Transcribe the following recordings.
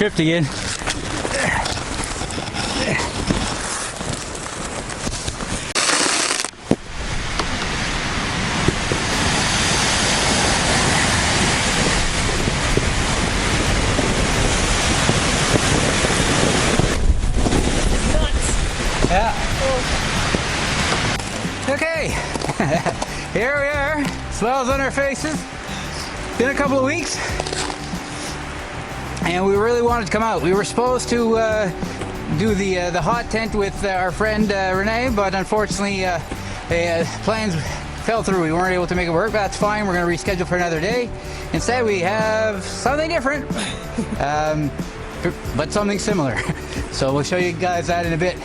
tripped again. Okay, here we are, smiles on our faces. Been a couple of weeks, and we really wanted to come out. We were supposed to do the hot tent with our friend Renee, but unfortunately plans fell through. We weren't able to make it work, but that's fine. We're going to reschedule for another day. Instead, we have something different, but something similar. So we'll show you guys that in a bit.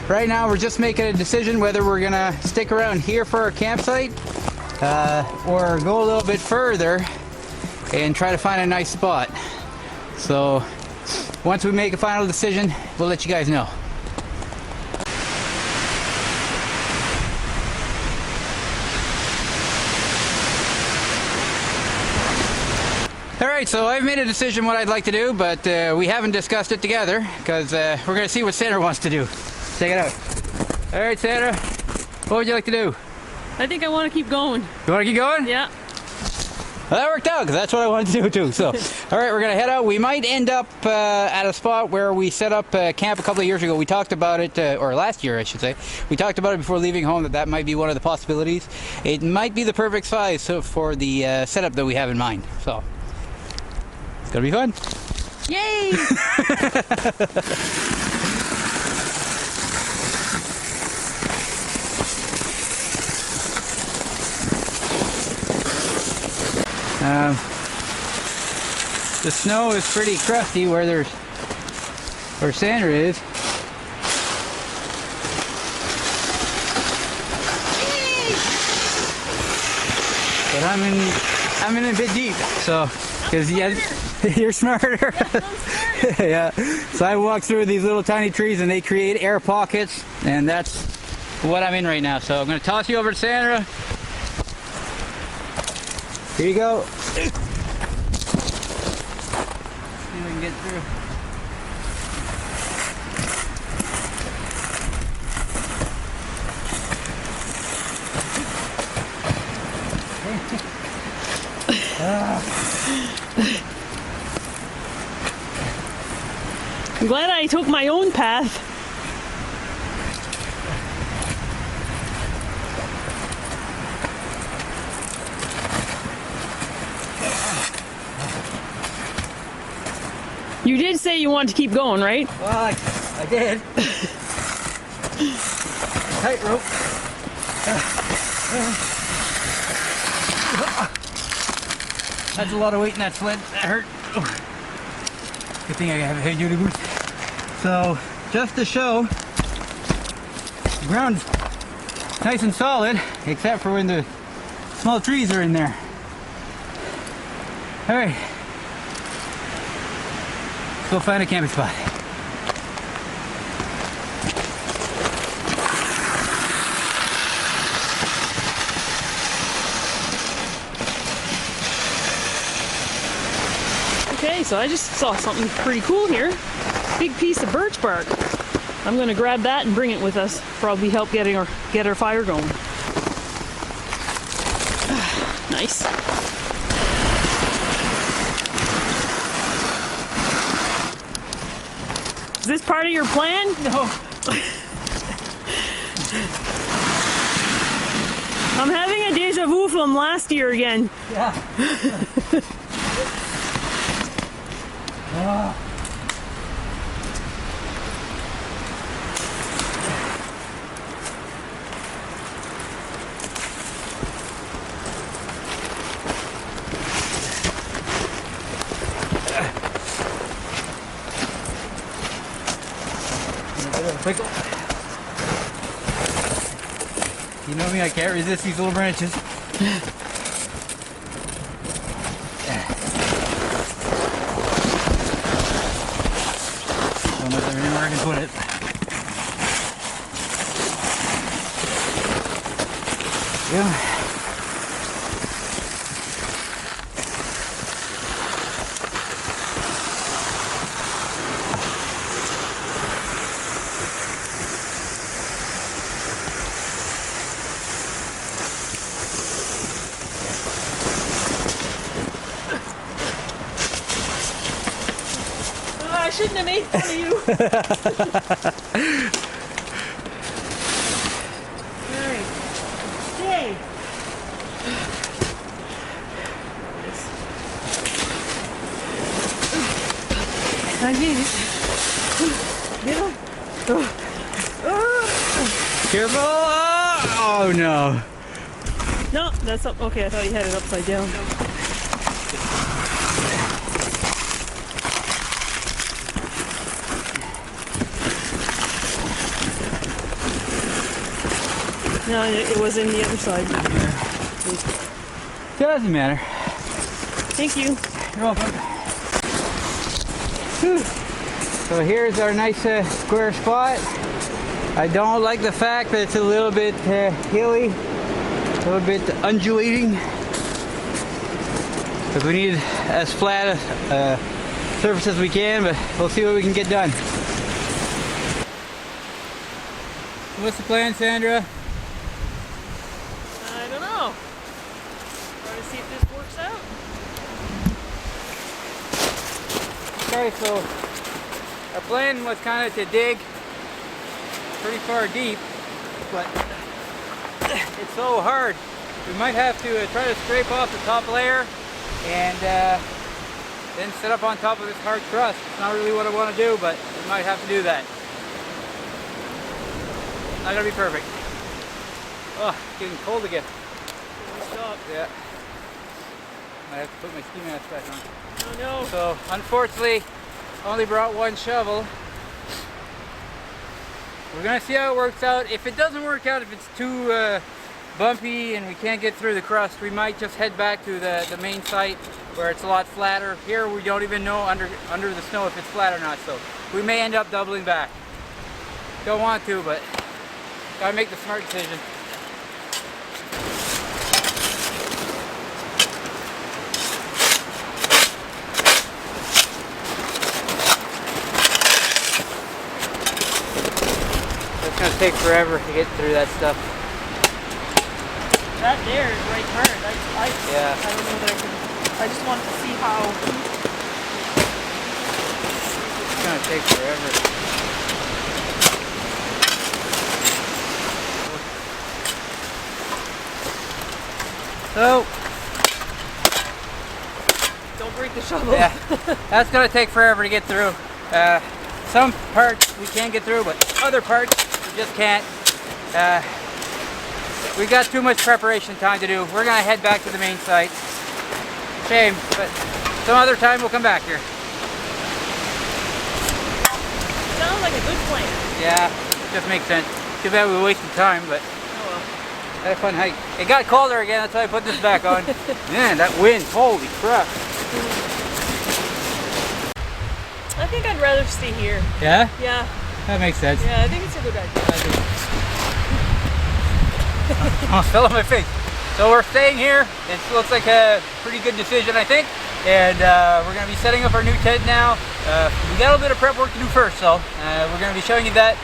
Right now we're just making a decision whether we're gonna stick around here for our campsite or go a little bit further and try to find a nice spot. So once we make a final decision, we'll let you guys know. Alright, so I've made a decision what I'd like to do, but we haven't discussed it together because we're going to see what Sandra wants to do. Check it out. Alright, Sandra, what would you like to do? I think I want to keep going. You want to keep going? Yeah. Well, that worked out because that's what I wanted to do too. So, alright, we're going to head out. We might end up at a spot where we set up camp a couple of years ago. We talked about it, or last year I should say. We talked about it before leaving home that might be one of the possibilities. It might be the perfect size for the setup that we have in mind. So, it's going to be fun. Yay! The snow is pretty crusty where Sandra is. But I'm in a bit deep, so because you're smarter. Yeah. So I walk through these little tiny trees and they create air pockets, and that's what I'm in right now. So I'm going to toss you over to Sandra. Here you go. See if we can get through. I'm glad I took my own path. You did say you wanted to keep going, right? Well, I did. Tightrope. That's a lot of weight in that sled. That hurt. Good thing I have a heavy-duty boots. So, just to show, the ground's nice and solid, except for when the small trees are in there. All right. Go find a camping spot. Okay, so I just saw something pretty cool here. Big piece of birch bark. I'm gonna grab that and bring it with us. Probably help get our fire going. Nice. Is this part of your plan? No. I'm having a deja vu from last year again. Yeah. Pickle. You know me, I can't resist these little branches. Don't know if there's anywhere I can put it. Yeah. shouldn't have made fun of you. Alright. Stay. I made it. Get on. Careful! Oh no. No, that's up. Okay, I thought you had it upside down. No, it was in the other side. Doesn't matter. Thank you. You're welcome. Whew. So here's our nice square spot. I don't like the fact that it's a little bit hilly, a little bit undulating, because we need as flat a surface as we can, but we'll see what we can get done. What's the plan, Sandra? I don't know. Try to see if this works out. Okay, so our plan was kind of to dig pretty far deep, but it's so hard. We might have to try to scrape off the top layer and then set up on top of this hard crust. It's not really what I want to do, but we might have to do that. Not gonna be perfect. Oh, it's getting cold again. Stop. Yeah. I have to put my ski mask back on. Oh no. So unfortunately, only brought one shovel. We're gonna see how it works out. If it doesn't work out, if it's too bumpy and we can't get through the crust, we might just head back to the main site where it's a lot flatter. Here we don't even know under the snow if it's flat or not, so we may end up doubling back. Don't want to, but gotta make the smart decision. It's gonna take forever to get through that stuff. That there is right hard. Yeah. I don't know that I can. I just wanted to see how. It's gonna take forever. So, Don't break the shovel. yeah, that's gonna take forever to get through. Some parts we can get through, but other parts we just can't. We got too much preparation time to do. We're gonna head back to the main site. Shame, but some other time we'll come back here. Sounds like a good plan. Yeah, just makes sense. Too bad we wasted time, but Oh had a fun hike. It got colder again, that's why I put this back on. Man, that wind, holy crap. well. I think I'd rather stay here. Yeah? Yeah. That makes sense. Yeah, I think it's a good idea. Almost fell on my face. So we're staying here. It looks like a pretty good decision, I think. And we're going to be setting up our new tent now. We got a little bit of prep work to do first, so we're going to be showing you that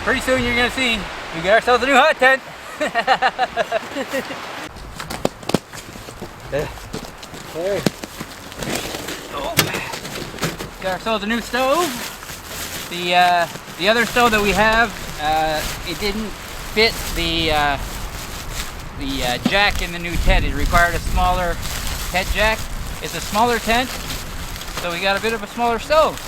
pretty soon. You're going to see we got ourselves a new hot tent. There. Oh. Got ourselves a new stove. The other stove that we have, it didn't fit the jack in the new tent. It required a smaller tent jack. It's a smaller tent, so we got a bit of a smaller stove.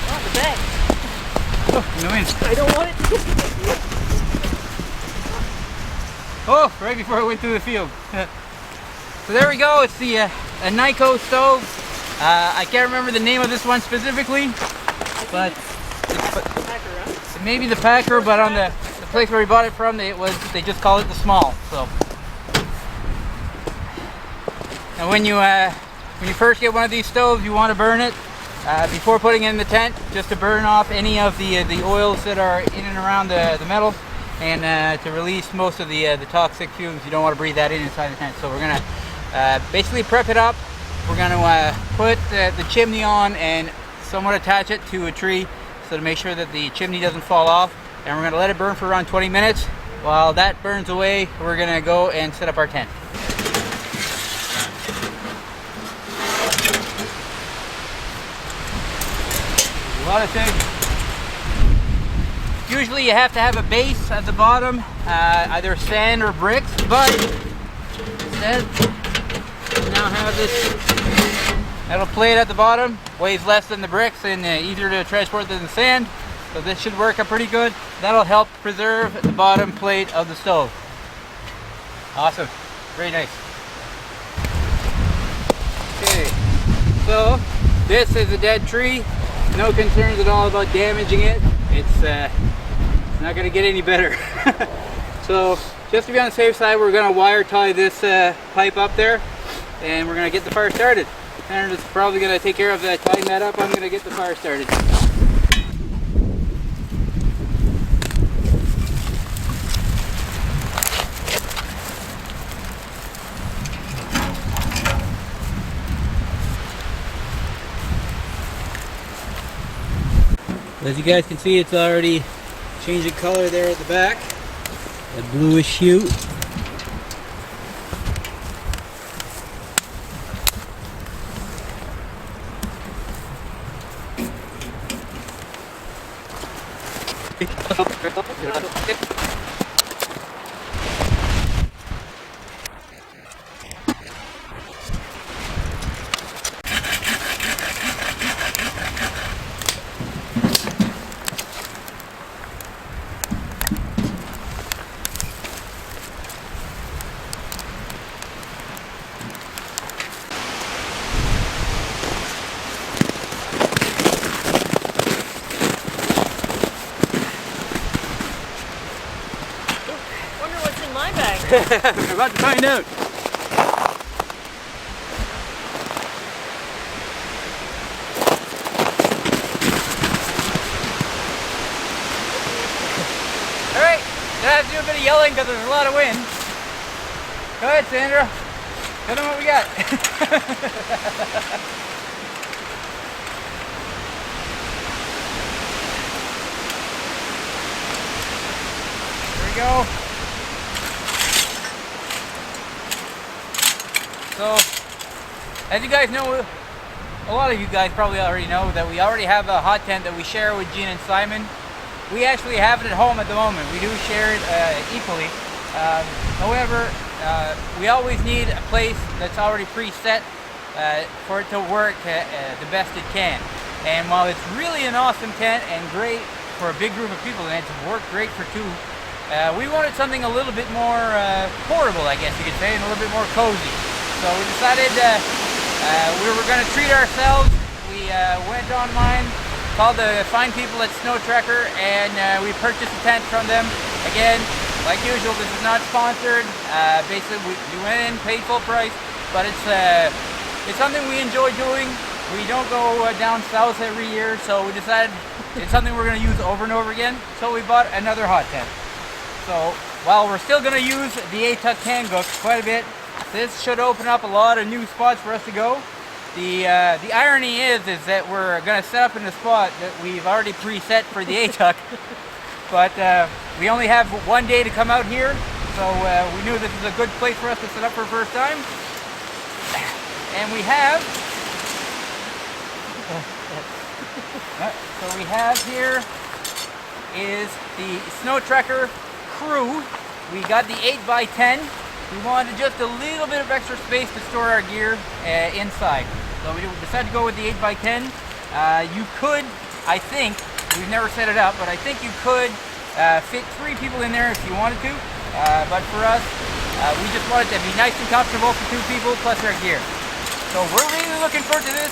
Oh, the bag. Oh, no wind. I don't want it. Oh, right before I went through the field. So there we go. It's the a Kni-Co Stove. I can't remember the name of this one specifically, but it may be the Packer, but on the place where we bought it from, they just call it the small. So, and when you first get one of these stoves, you want to burn it before putting it in the tent, just to burn off any of the oils that are in and around the metal, and to release most of the toxic fumes. You don't want to breathe that inside the tent. So we're gonna basically prep it up. We're going to put the chimney on and somewhat attach it to a tree so to make sure that the chimney doesn't fall off. And we're going to let it burn for around 20 minutes. while that burns away, we're gonna go and set up our tent. A lot of things. Usually you have to have a base at the bottom, either sand or bricks, but instead we now have this metal plate at the bottom, weighs less than the bricks and easier to transport than the sand, so this should work out pretty good. That'll help preserve the bottom plate of the stove. Awesome, very nice. Okay, so this is a dead tree. No concerns at all about damaging it. It's not going to get any better. So just to be on the safe side, we're going to wire tie this pipe up there, and we're going to get the fire started. Sandra's probably going to take care of tying that up. I'm going to get the fire started. As you guys can see, it's already changing color there at the back, a bluish hue. We're about to find out. Alright, gonna have to do a bit of yelling because there's a lot of wind. Go ahead, Sandra. Tell them what we got. There we go. So, as you guys know, a lot of you guys probably already know that we already have a hot tent that we share with Gene and Simon. We actually have it at home at the moment. We do share it equally. However, we always need a place that's already preset for it to work the best it can. And while it's really an awesome tent and great for a big group of people, and it's worked great for two, we wanted something a little bit more portable, I guess you could say, and a little bit more cozy. So we decided we were going to treat ourselves. We went online, called the fine people at Snowtrekker, and we purchased a tent from them. Again, like usual, this is not sponsored. Basically, we went in, paid full price, but it's something we enjoy doing. We don't go down south every year, so we decided it's something we're going to use over and over again. So we bought another hot tent. So while we're still going to use the Jeo-Tec Cangook quite a bit, this should open up a lot of new spots for us to go. The irony is that we're going to set up in a spot that we've already preset for the Jeo-Tec, but we only have one day to come out here, so we knew this is a good place for us to set up for the first time. And we have, so we have here is the Snowtrekker Crew. We got the 8x10. We wanted just a little bit of extra space to store our gear inside. So we decided to go with the 8x10. You could, I think, we've never set it up, but I think you could fit 3 people in there if you wanted to. But for us, we just wanted it to be nice and comfortable for 2 people plus our gear. So we're really looking forward to this.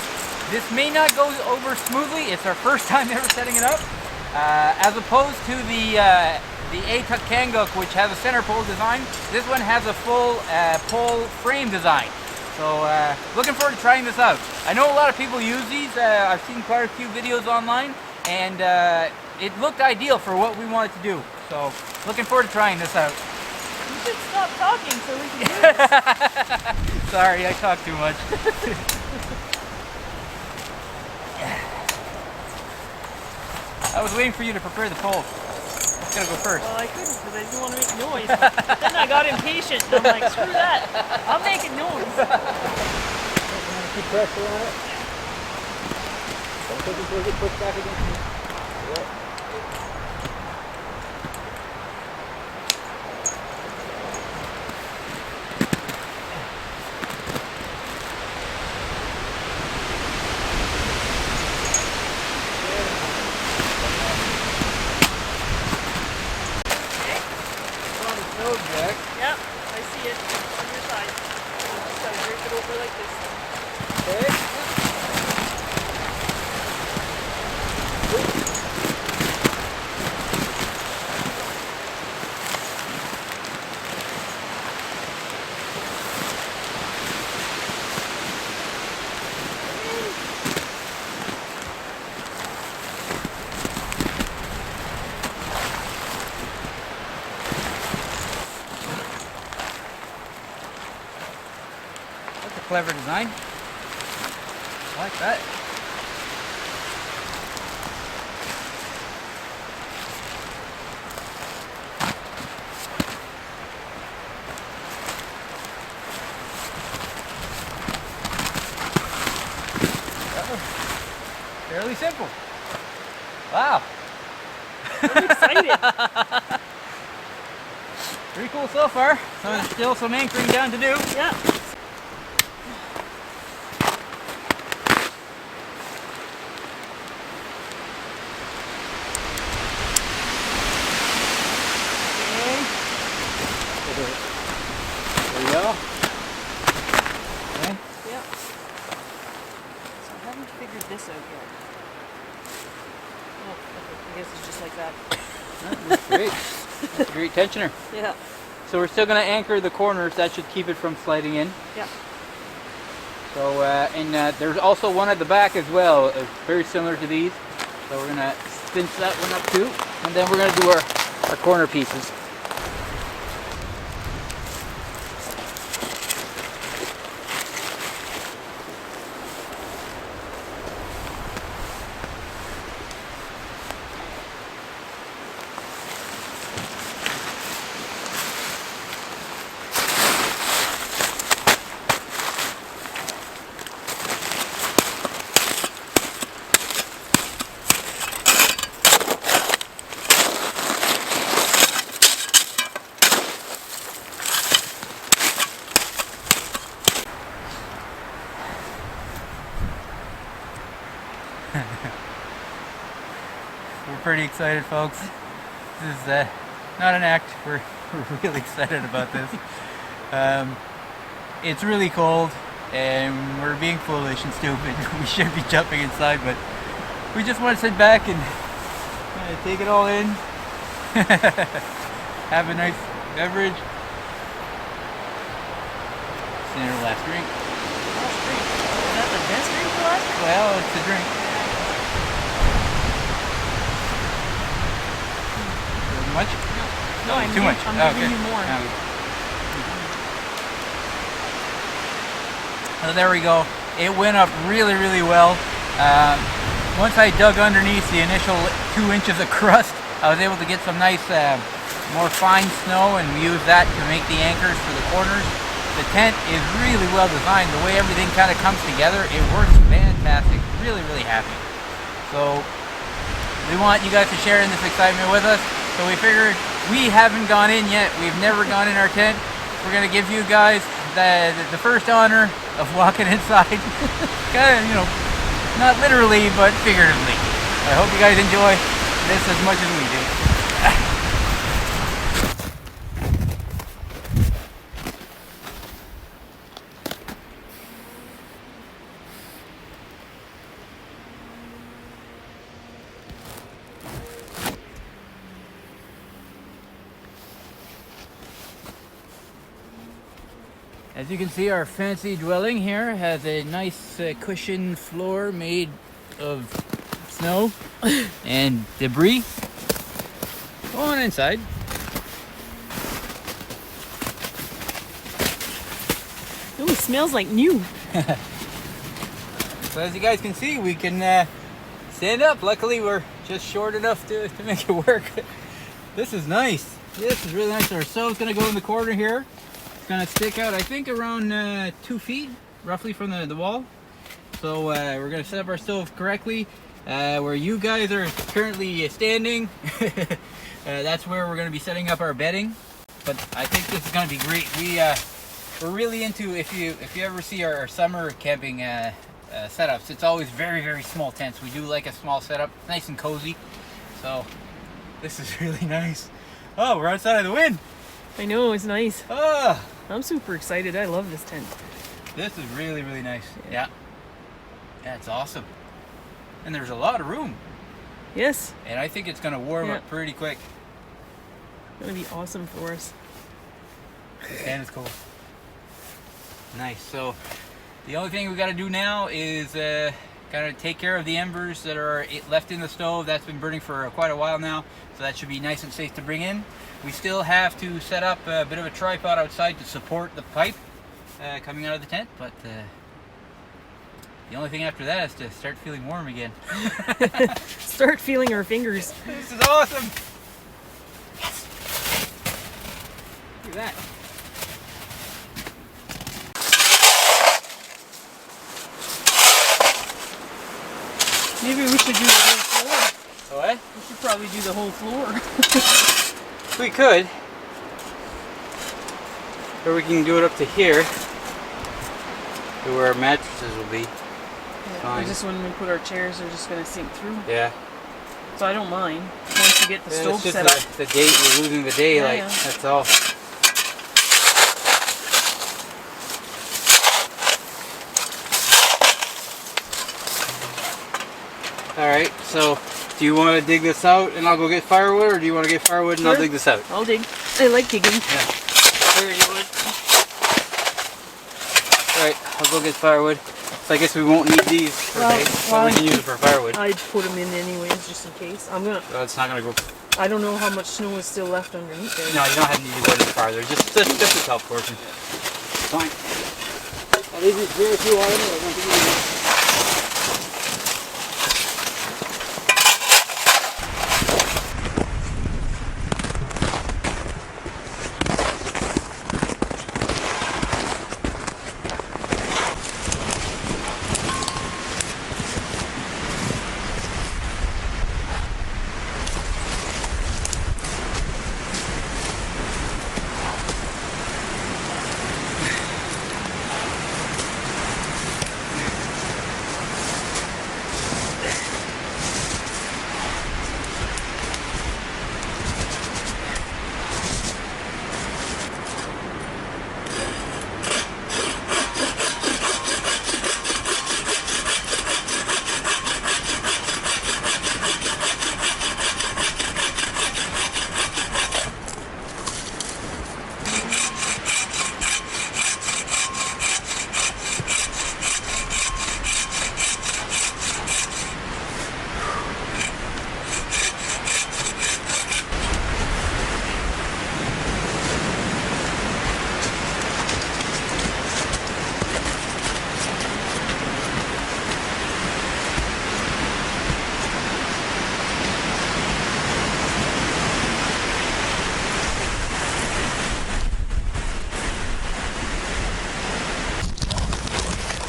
This may not go over smoothly. It's our first time ever setting it up. As opposed to the Jeo-Tec Cangook, which has a center pole design, this one has a full pole frame design. So looking forward to trying this out. I know a lot of people use these. I've seen quite a few videos online, and it looked ideal for what we wanted to do. So looking forward to trying this out. You should stop talking so we can do this. Sorry, I talk too much. I was waiting for you to prepare the pole. gonna go first. Well, I couldn't because I didn't want to make noise. But then I got impatient and I'm like, screw that. I'm making noise. Keep pressure on it. Don't take it till you get pushed back against me. Yeah. Yep, I see it on your side. You just gotta drape it over like this. Okay. That's a clever design. I like that. That was fairly simple. Wow. I'm excited. Pretty cool so far. So there's still some anchoring down to do. Yeah. There you go. Okay. Yeah. So I haven't figured this out yet. Oh, okay. I guess it's just like that. That's great. That's a great tensioner. Yeah. So we're still going to anchor the corners. That should keep it from sliding in. Yeah. So there's also one at the back as well, very similar to these. So we're going to cinch that one up too, and then we're going to do our corner pieces. We're pretty excited, folks. This is not an act. We're really excited about this. It's really cold and we're being foolish and stupid. We should be jumping inside, but we just want to sit back and take it all in. Have a nice beverage. Sandra, last drink. Last drink. Is that the best drink for last drink? Well, it's a drink. Much? No, I'm Too much. I'm Oh, giving okay. you more. So there we go. It went up really, really well. Once I dug underneath the initial 2 inches of crust, I was able to get some nice, more fine snow, and we used that to make the anchors for the corners. The tent is really well designed. The way everything kind of comes together, it works fantastic. Really, really happy. So we want you guys to share in this excitement with us. So we figured we haven't gone in yet. We've never gone in our tent. We're gonna give you guys the first honor of walking inside. Kind of, you know, not literally, but figuratively. I hope you guys enjoy this as much as we do. As you can see, our fancy dwelling here has a nice cushioned floor made of snow and debris. Go on inside. Ooh, it smells like new. So as you guys can see, we can stand up. Luckily, we're just short enough to make it work. This is nice. This is really nice. Our stove's gonna go in the corner here. It's gonna stick out, I think, around 2 feet, roughly from the wall. So we're gonna set up our stove correctly. Where you guys are currently standing, that's where we're gonna be setting up our bedding. But I think this is gonna be great. We're really into, if you ever see our summer camping setups, it's always very, very small tents. We do like a small setup, nice and cozy. So this is really nice. Oh, we're outside of the wind. I know, it's nice. Oh, I'm super excited. I love this tent. this is really, really nice. Yeah, it's awesome. And there's a lot of room. Yes. And I think it's gonna warm up pretty quick. It's gonna be awesome for us. And it's cool. Nice. So the only thing we got to do now is kind of take care of the embers that are left in the stove. That's been burning for quite a while now, so that should be nice and safe to bring in. We still have to set up a bit of a tripod outside to support the pipe coming out of the tent, but the only thing after that is to start feeling warm again. Start feeling our fingers. This is awesome. Yes. Look at that. Maybe we should do the whole floor. What? We should probably do the whole floor. We could. Or we can do it up to here, to where our mattresses will be. Yeah, Fine. just when we put our chairs, they're just gonna sink through. Yeah. So I don't mind once you get the stove It's just set up. the date, we're losing the daylight. Yeah. That's all. Alright, so do you want to dig this out and I'll go get firewood, or do you want to get firewood and I'll dig this out? I'll dig. I like digging. Yeah. There you would. Alright, I'll go get firewood. So I guess we won't need these for days, but we can use it for firewood. I'd put them in anyways, just in case. I'm gonna. So it's not going to go. I don't know how much snow is still left underneath there. No, you don't have to go any farther. Just the top portion. Fine. I'll leave these here if you want them.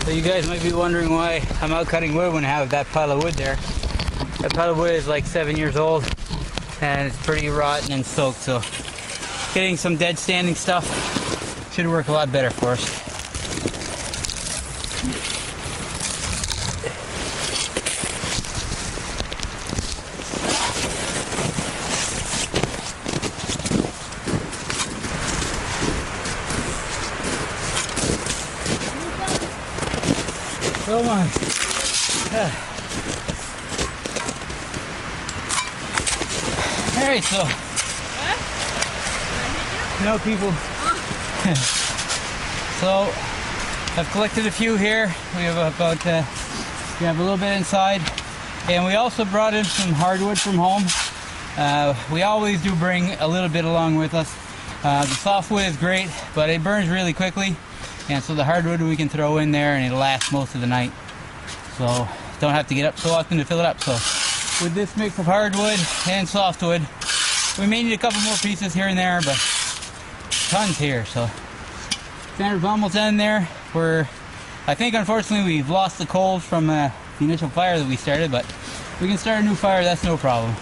So you guys might be wondering why I'm out cutting wood when I have that pile of wood there. That pile of wood is like 7 years old and it's pretty rotten and soaked, so getting some dead standing stuff should work a lot better for us. Come on. Alright, so. No people. So, I've collected a few here. We have about, we have a little bit inside. And we also brought in some hardwood from home. We always do bring a little bit along with us. The softwood is great, but it burns really quickly. And so the hardwood we can throw in there and it'll last most of the night. So don't have to get up so often to fill it up. So with this mix of hardwood and softwood, We may need a couple more pieces here and there, but tons here. So Sandra's almost in there. I think unfortunately we've lost the coals from the initial fire that we started, but we can start a new fire, that's no problem.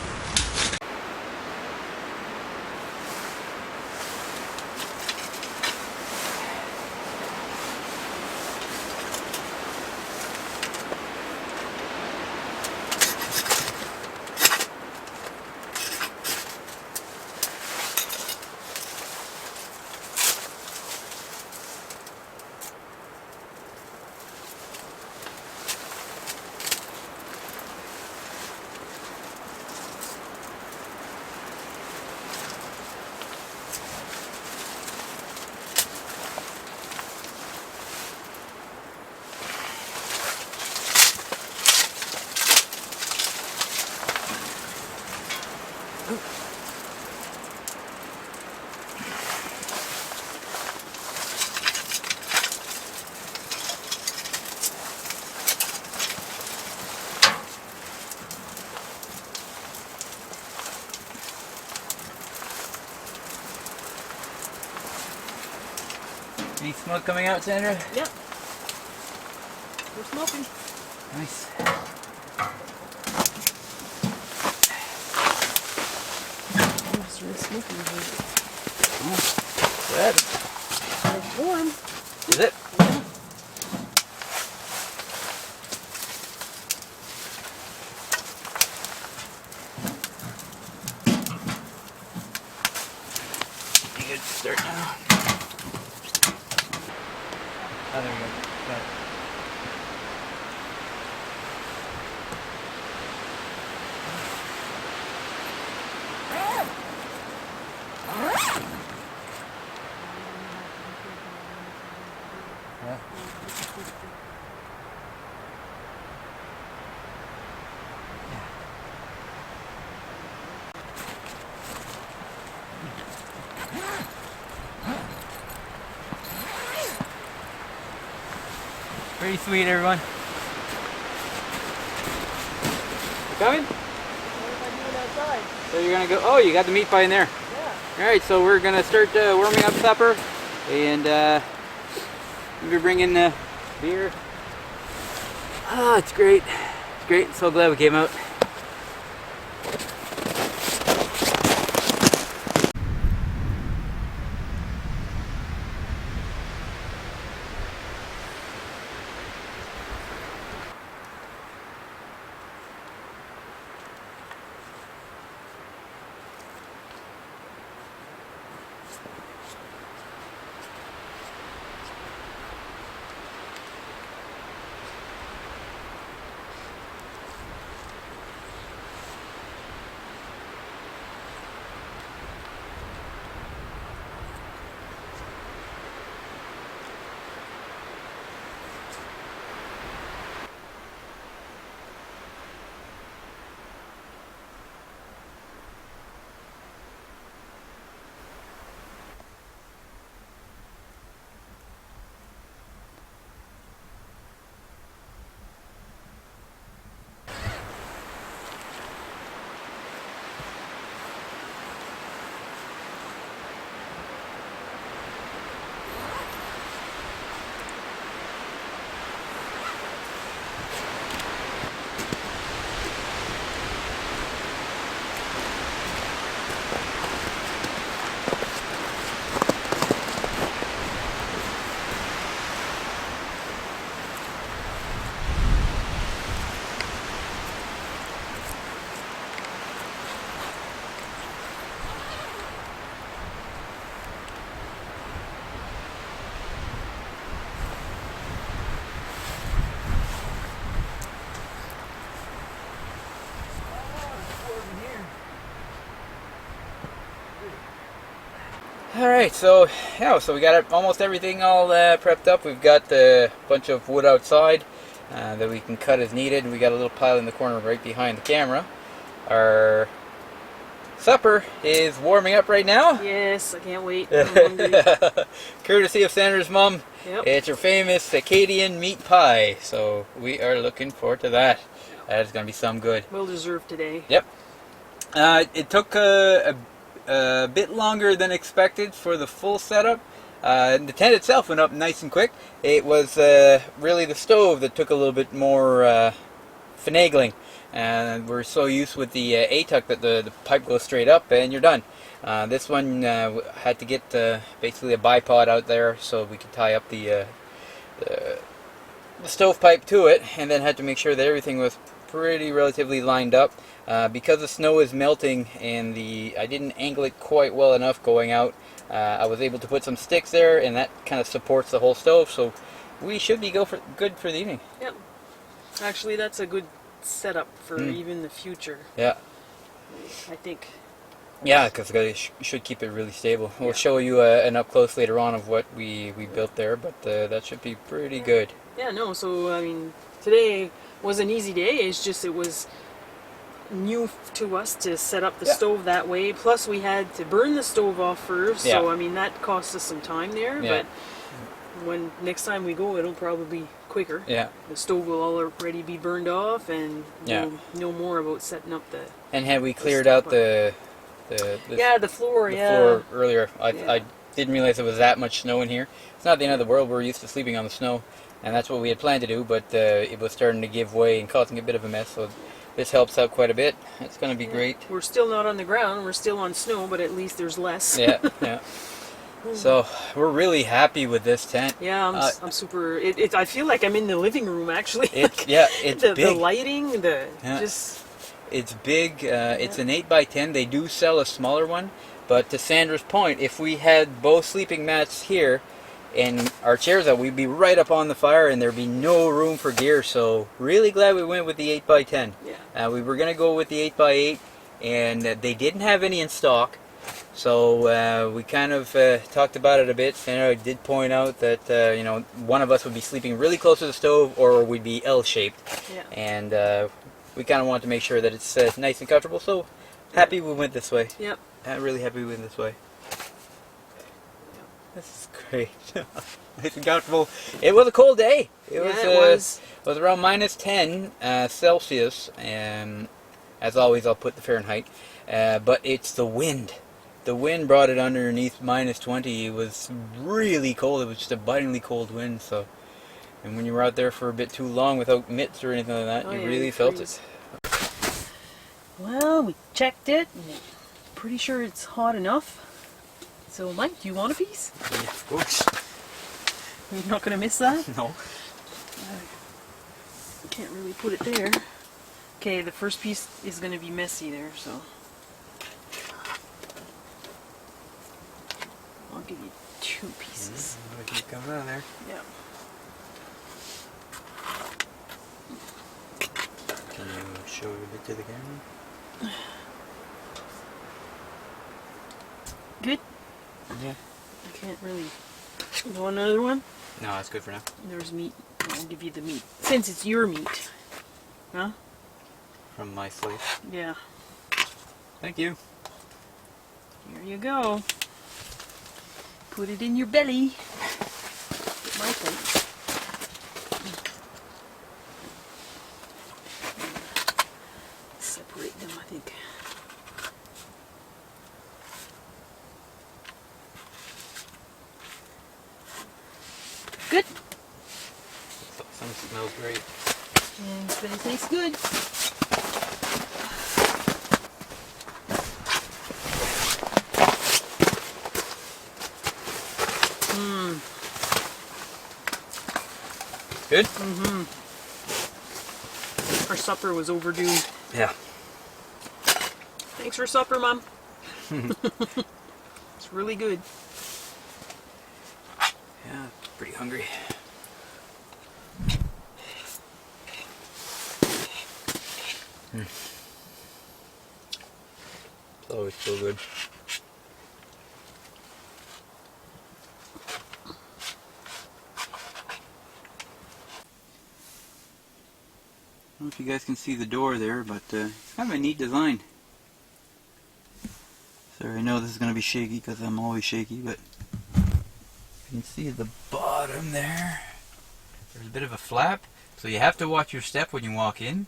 Any smoke coming out, Sandra? Yep. We're smoking. Nice. It's really smoky in here. Oh, good. It's warm. Is it? You good to start now? Oh, there we go. Got it. Yeah. Pretty sweet, everyone. You coming? What am I doing outside? So you're gonna go. Oh, you got the meat pie in there. Yeah. All right, so we're gonna start warming up supper, and we're bringing beer. Oh, it's great. It's great. So glad we came out. Alright, so yeah, so we got almost everything all prepped up. We've got a bunch of wood outside that we can cut as needed. We got a little pile in the corner right behind the camera. Our supper is warming up right now. Yes, I can't wait. I'm hungry. Courtesy of Sandra's mom. Yep. It's her famous Acadian meat pie. So we are looking forward to that. That is going to be some good. Well deserved today. Yep. It took a bit longer than expected for the full setup. The tent itself went up nice and quick. It was really the stove that took a little bit more finagling. And we're so used with the A-tuck that the pipe goes straight up and you're done. This one had to get basically a bipod out there so we could tie up the stovepipe to it, and then had to make sure that everything was pretty relatively lined up. Because the snow is melting and I didn't angle it quite well enough going out, I was able to put some sticks there, and that kind of supports the whole stove, so we should be good for the evening. Yep. Actually, that's a good setup for even the future. Yeah. I think. Yeah, because it should keep it really stable. We'll show you an up close later on of what we built there, but that should be pretty good. Yeah, no, so I mean, today was an easy day. It's just it was new to us to set up the stove that way. Plus we had to burn the stove off first, so I mean that cost us some time there, but when next time we go it'll probably be quicker. Yeah. The stove will already be burned off, and we'll know more about setting up the... And had we cleared out the floor earlier. I didn't realize there was that much snow in here. It's not the end of the world. We're used to sleeping on the snow, and that's what we had planned to do, but it was starting to give way and causing a bit of a mess, so this helps out quite a bit. It's going to be great. We're still not on the ground. We're still on snow, but at least there's less. Yeah. So we're really happy with this tent. Yeah, I'm super... I feel like I'm in the living room, actually. It's big. The lighting, just... It's big. It's an 8x10. They do sell a smaller one, but to Sandra's point, if we had both sleeping mats here and our chairs out, we'd be right up on the fire and there'd be no room for gear. So really glad we went with the 8x10. Yeah. We were going to go with the 8x8, and they didn't have any in stock. So we kind of talked about it a bit. Sandra did point out that you know, one of us would be sleeping really close to the stove, or we'd be L-shaped. Yeah. And we kind of wanted to make sure that it's nice and comfortable, so happy we went this way. Yep. Really happy we went this way. This is great. Nice and comfortable. It was a cold day. It was around -10 Celsius, and as always I'll put the Fahrenheit. But it's the wind. The wind brought it underneath -20. It was really cold. It was just a bitingly cold wind, so... And when you were out there for a bit too long without mitts or anything like that, you really felt it. Well, we checked it. Pretty sure it's hot enough. So, Mike, do you want a piece? Yeah, of course. You're not going to miss that? No. Can't really put it there. Okay, the first piece is going to be messy there, so... I'll give you 2 pieces. I'll keep coming out of there. Yeah. Can you show it a bit to the camera? Good? Yeah. I can't really... You want another one? No, that's good for now. There's meat. I'll give you the meat. Since it's your meat. Huh? From my slate. Yeah. Thank you. Here you go. Put it in your belly. Get my plate. Separate them, I think. Good. Some smells great. And it's gonna taste good. Good? Mm-hmm. Our supper was overdue. Yeah. Thanks for supper, Mom. It's really good. Yeah, pretty hungry. It's always so good. I don't know if you guys can see the door there, but it's kind of a neat design. Sorry, I know this is going to be shaky because I'm always shaky, but you can see the bottom there. There's a bit of a flap, so you have to watch your step when you walk in.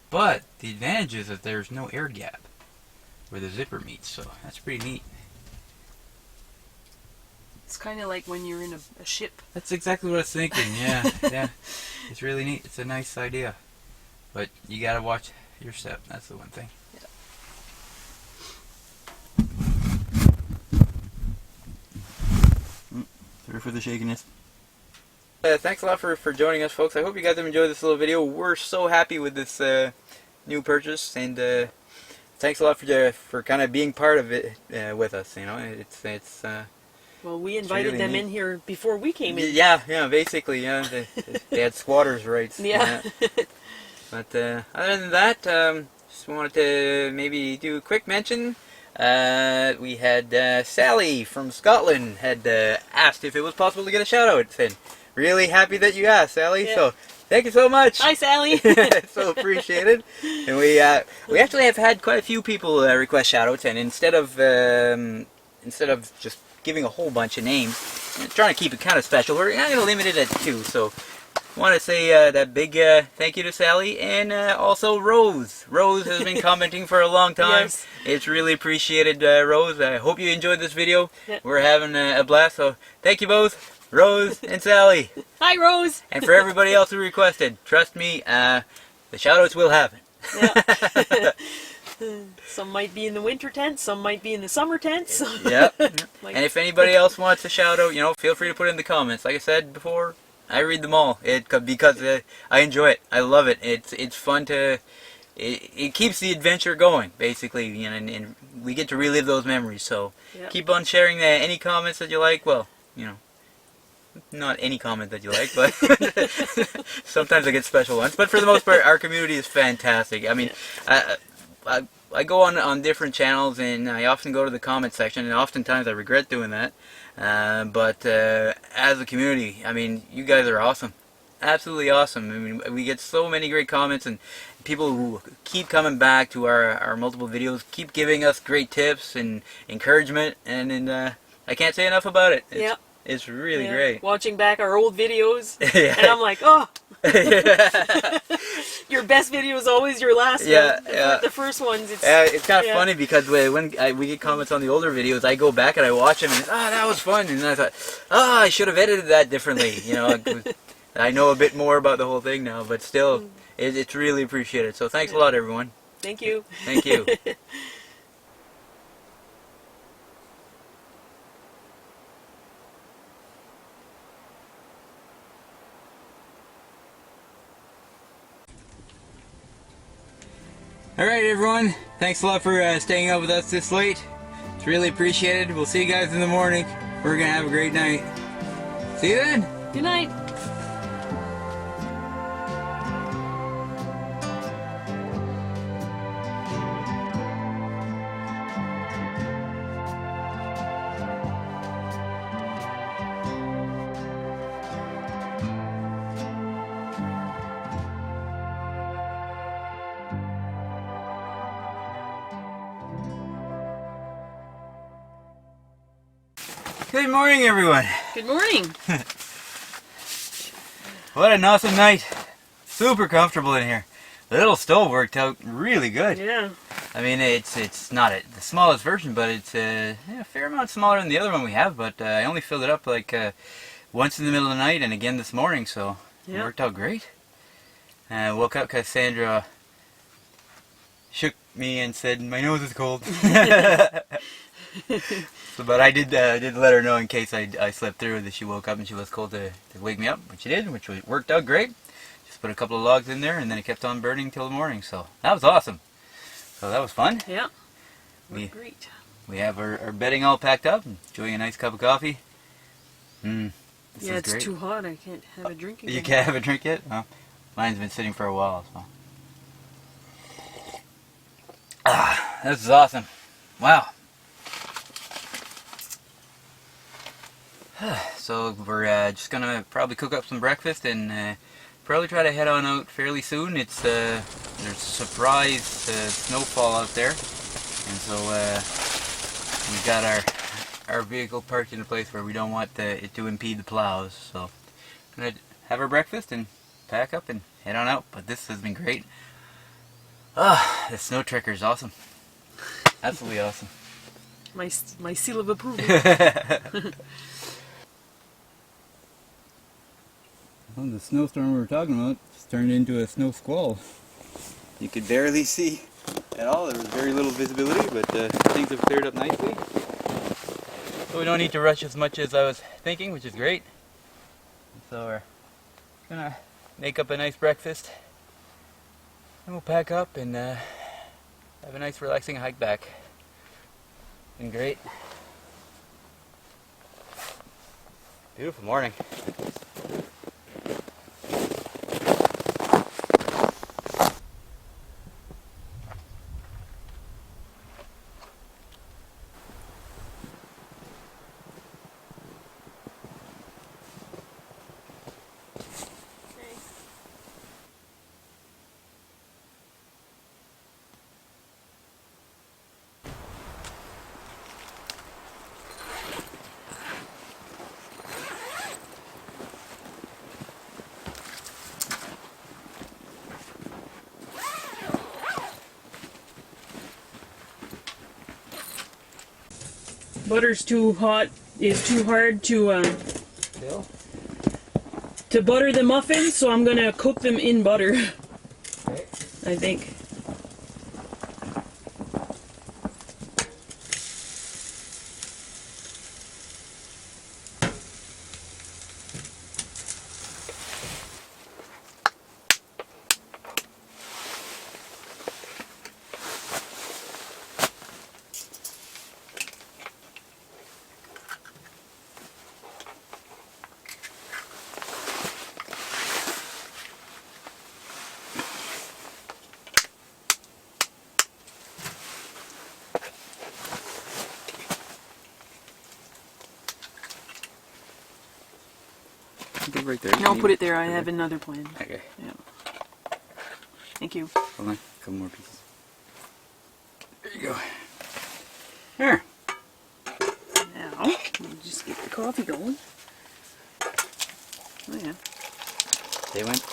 But the advantage is that there's no air gap. where the zipper meets. So that's pretty neat. It's kind of like when you're in a ship. That's exactly what I was thinking. Yeah, yeah. It's really neat. It's a nice idea, but you gotta watch your step. That's the one thing. Sorry for the shakiness. Thanks a lot for joining us, folks. I hope you guys have enjoyed this little video. We're so happy with this new purchase, and thanks a lot for kind of being part of it with us. You know, it's well, we invited really them neat. In here before we came in. Yeah, basically, yeah. They had squatters' rights. Yeah. But other than that, just wanted to maybe do a quick mention. We had Sally from Scotland had asked if it was possible to get a shout out. And really happy that you asked, Sally. Yeah. So thank you so much. Hi, Sally. So appreciated. And we actually have had quite a few people request shout outs, and instead of just giving a whole bunch of names, and trying to keep it kind of special, we're going to limit it at 2. So I want to say that big thank you to Sally, and also Rose. Rose has been commenting for a long time. Yes. It's really appreciated, Rose. I hope you enjoyed this video. Yeah. We're having a blast, so thank you both, Rose and Sally. Hi, Rose. And for everybody else who requested, trust me, the shoutouts will happen. Yeah. Some might be in the winter tent, some might be in the summer tents. Yep. And if anybody else wants a shout out, you know, feel free to put it in the comments. Like I said before, I read them all. Because I enjoy it. I love it. It's fun to. It keeps the adventure going, basically, you know, and we get to relive those memories. So Yep. keep on sharing any comments that you like. Well, you know, not any comment that you like, but sometimes I get special ones. But for the most part, our community is fantastic. I mean, I go on different channels, and I often go to the comment section, and oftentimes I regret doing that. But as a community, I mean, you guys are awesome. Absolutely awesome. I mean, we get so many great comments, and people who keep coming back to our multiple videos, keep giving us great tips and encouragement, and I can't say enough about it. It's really great. Watching back our old videos, Yeah. and I'm like, oh, your best video is always your last one. Yeah. The first ones, it's kind of funny because when we get comments on the older videos, I go back and I watch them, and that was fun, and I thought, I should have edited that differently. You know, I know a bit more about the whole thing now, but still, it's really appreciated. So thanks a lot, everyone. Thank you. Thank you. Alright, everyone. Thanks a lot for staying up with us this late. It's really appreciated. We'll see you guys in the morning. We're going to have a great night. See you then. Good night. Good morning, everyone. Good morning. What an awesome night. Super comfortable in here. The little stove worked out really good. Yeah. I mean, it's not the smallest version, but it's a fair amount smaller than the other one we have. But I only filled it up like once in the middle of the night and again this morning, so it worked out great. I woke up because Sandra shook me and said, "My nose is cold." But I did let her know in case I slept through that she woke up and she was cold to wake me up, which she did, which worked out great. Just put a couple of logs in there and then it kept on burning till the morning, so that was awesome. So that was fun. Yeah. Great. We have our bedding all packed up, enjoying a nice cup of coffee. Yeah, it's great. Too hot. I can't have a drink again. You can't have a drink yet? Well, mine's been sitting for a while, so. This is awesome. Wow. So we're just gonna probably cook up some breakfast and probably try to head on out fairly soon. It's there's surprise snowfall out there, and so we've got our vehicle parked in a place where we don't want it to impede the plows. So I'm gonna have our breakfast and pack up and head on out. But this has been great. The Snowtrekker is awesome. Absolutely awesome. My seal of approval. Well, the snowstorm we were talking about just turned into a snow squall. You could barely see at all. There was very little visibility, but things have cleared up nicely. So we don't need to rush as much as I was thinking, which is great. So we're gonna make up a nice breakfast, and we'll pack up and have a nice relaxing hike back. Been great. Beautiful morning. Butter's too hot, is too hard to butter the muffins, so I'm gonna cook them in butter. Okay. I think. Right there. No, put it there. I have another plan. Okay. Yeah. Thank you. Hold on, a couple more pieces. There you go. There. Now, we'll just get the coffee going. Oh yeah. They went.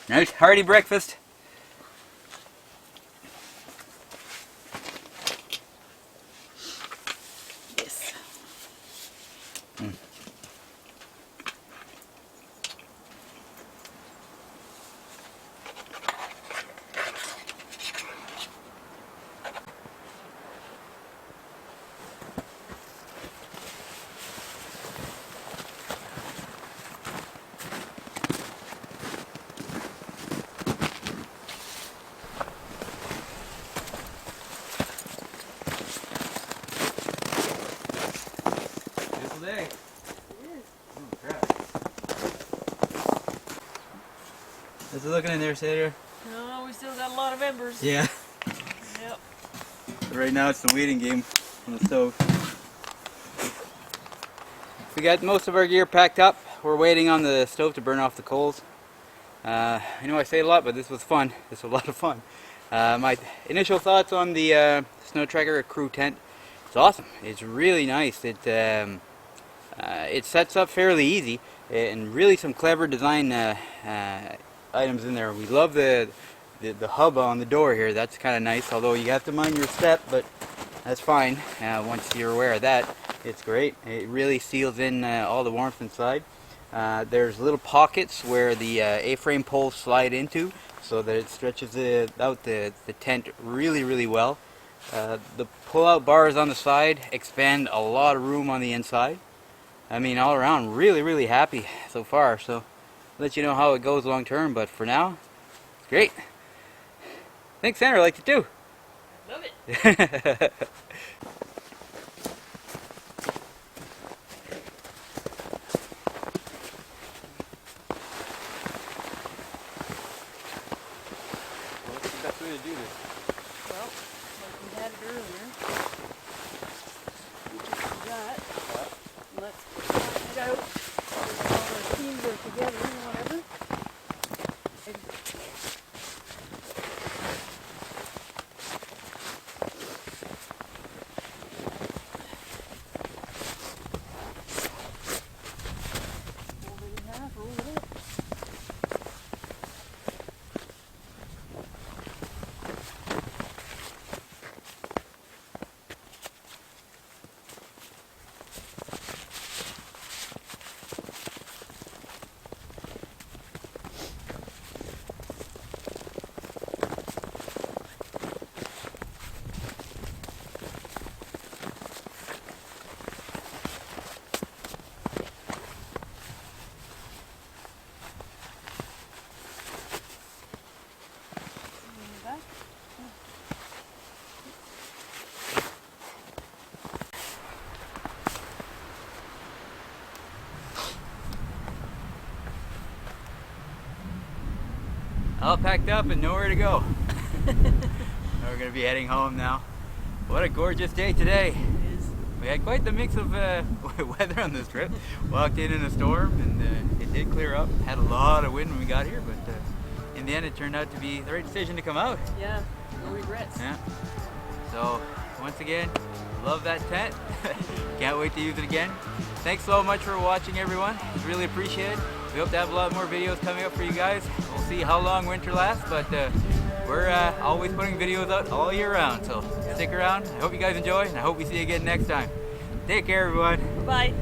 Nice hearty breakfast. Yes. Day. Oh, crap. How's it looking in there, Sandra? No, we still got a lot of embers. Yeah. Yep. So right now it's the waiting game on the stove. We got most of our gear packed up. We're waiting on the stove to burn off the coals. I know I say it a lot, but this was fun. This was a lot of fun. My initial thoughts on the Snowtrekker Crew tent. It's awesome. It's really nice. It sets up fairly easy, and really some clever design items in there. We love the hub on the door here. That's kind of nice, although you have to mind your step, but that's fine. Once you're aware of that, it's great. It really seals in all the warmth inside. There's little pockets where the A-frame poles slide into, so that it stretches out the tent really well. The pull-out bars on the side expand a lot of room on the inside. I mean, all around, really happy so far. So, I'll let you know how it goes long term, but for now, it's great. I think Sandra liked it too. Love it. What's the best way to do this? Well, like we had it earlier. We just do that. Let's find it out. All our teams are together and whatever. Fold it in half, roll it up. all packed up and nowhere to go. We're gonna be heading home now. What a gorgeous day today. It is. We had quite the mix of weather on this trip. Walked in a storm and it did clear up. Had a lot of wind when we got here, but in the end it turned out to be the right decision to come out. Yeah, no regrets. Yeah. So once again, love that tent. Can't wait to use it again. Thanks so much for watching, everyone. It's really appreciated. We hope to have a lot more videos coming up for you guys. We'll see how long winter lasts, but we're always putting videos out all year round. So stick around. I hope you guys enjoy, and I hope we see you again next time. Take care, everyone. Bye.